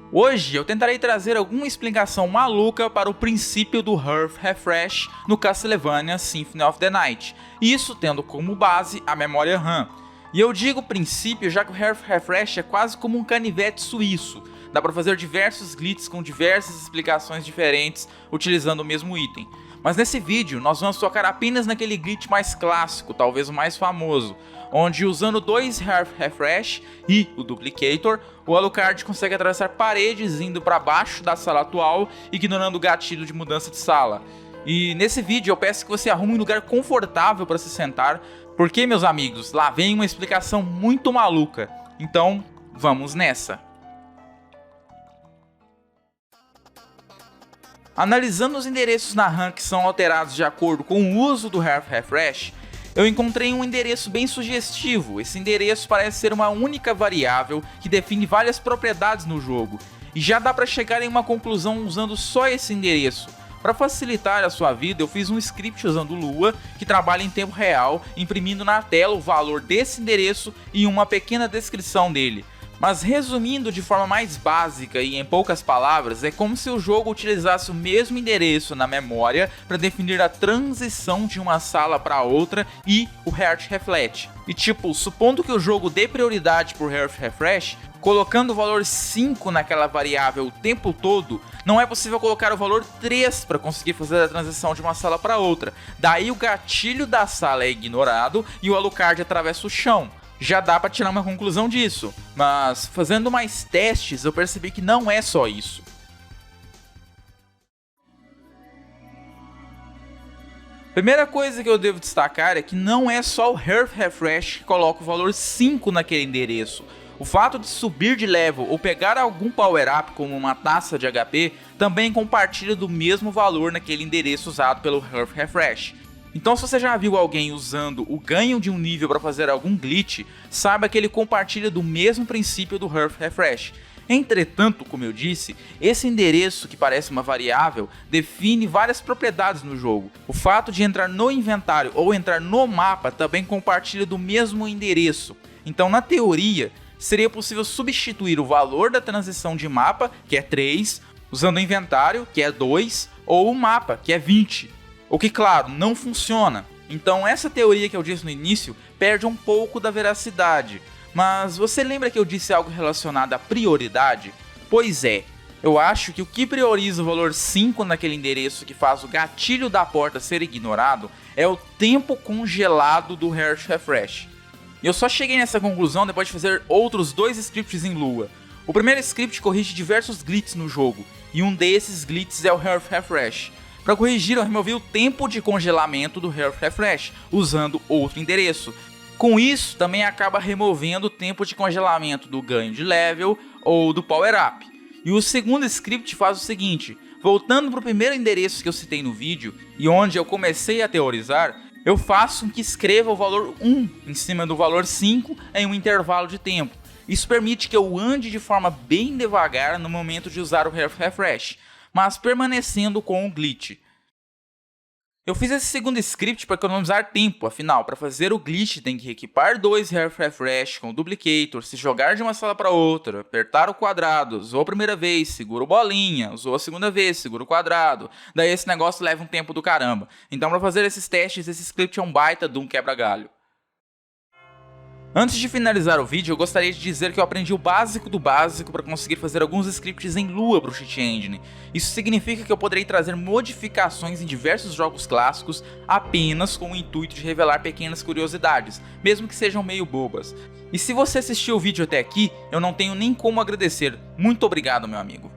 Hoje eu tentarei trazer alguma explicação maluca para o princípio do Health Refresh no Castlevania Symphony of the Night, isso tendo como base a memória RAM. E eu digo princípio já que o Health Refresh é quase como um canivete suíço, dá para fazer diversos glitches com diversas explicações diferentes utilizando o mesmo item. Mas nesse vídeo nós vamos focar apenas naquele glitch mais clássico, talvez o mais famoso, onde usando 2 Health Refresh e o Duplicator, o Alucard consegue atravessar paredes indo para baixo da sala atual, ignorando o gatilho de mudança de sala. E nesse vídeo eu peço que você arrume um lugar confortável para se sentar, porque meus amigos, lá vem uma explicação muito maluca, então vamos nessa! Analisando os endereços na RAM que são alterados de acordo com o uso do Health Refresh, eu encontrei um endereço bem sugestivo. Esse endereço parece ser uma única variável que define várias propriedades no jogo, e já dá para chegar em uma conclusão usando só esse endereço. Para facilitar a sua vida, eu fiz um script usando Lua, que trabalha em tempo real, imprimindo na tela o valor desse endereço e uma pequena descrição dele. Mas resumindo de forma mais básica e em poucas palavras, é como se o jogo utilizasse o mesmo endereço na memória para definir a transição de uma sala para outra e o Health Refresh. E tipo, supondo que o jogo dê prioridade por Health Refresh, colocando o valor 5 naquela variável o tempo todo, não é possível colocar o valor 3 para conseguir fazer a transição de uma sala para outra. Daí o gatilho da sala é ignorado e o Alucard atravessa o chão. Já dá para tirar uma conclusão disso, mas fazendo mais testes eu percebi que não é só isso. Primeira coisa que eu devo destacar é que não é só o Health Refresh que coloca o valor 5 naquele endereço. O fato de subir de level ou pegar algum power up como uma taça de HP também compartilha do mesmo valor naquele endereço usado pelo Health Refresh. Então se você já viu alguém usando o ganho de um nível para fazer algum glitch, saiba que ele compartilha do mesmo princípio do Health Refresh. Entretanto, como eu disse, esse endereço que parece uma variável define várias propriedades no jogo. O fato de entrar no inventário ou entrar no mapa também compartilha do mesmo endereço. Então na teoria, seria possível substituir o valor da transição de mapa, que é 3, usando o inventário, que é 2, ou o mapa, que é 20. O que, claro, não funciona. Então essa teoria que eu disse no início perde um pouco da veracidade. Mas você lembra que eu disse algo relacionado à prioridade? Pois é, eu acho que o que prioriza o valor 5 naquele endereço que faz o gatilho da porta ser ignorado é o tempo congelado do Health Refresh. E eu só cheguei nessa conclusão depois de fazer outros 2 scripts em Lua. O primeiro script corrige diversos glitches no jogo, e um desses glitches é o Health Refresh. Para corrigir, eu removi o tempo de congelamento do Health Refresh, usando outro endereço. Com isso, também acaba removendo o tempo de congelamento do ganho de level ou do power up. E o segundo script faz o seguinte: voltando para o primeiro endereço que eu citei no vídeo, e onde eu comecei a teorizar, eu faço com que escreva o valor 1 em cima do valor 5 em um intervalo de tempo. Isso permite que eu ande de forma bem devagar no momento de usar o Health Refresh, mas permanecendo com o glitch. Eu fiz esse segundo script para economizar tempo, afinal, para fazer o glitch tem que equipar 2 Health Refresh com o Duplicator, se jogar de uma sala para outra, apertar o quadrado, usou a primeira vez, segura o bolinha, usou a segunda vez, segura o quadrado, daí esse negócio leva um tempo do caramba. Então para fazer esses testes, esse script é um baita de um quebra-galho. Antes de finalizar o vídeo, eu gostaria de dizer que eu aprendi o básico do básico para conseguir fazer alguns scripts em Lua para o Cheat Engine. Isso significa que eu poderei trazer modificações em diversos jogos clássicos apenas com o intuito de revelar pequenas curiosidades, mesmo que sejam meio bobas. E se você assistiu o vídeo até aqui, eu não tenho nem como agradecer. Muito obrigado, meu amigo.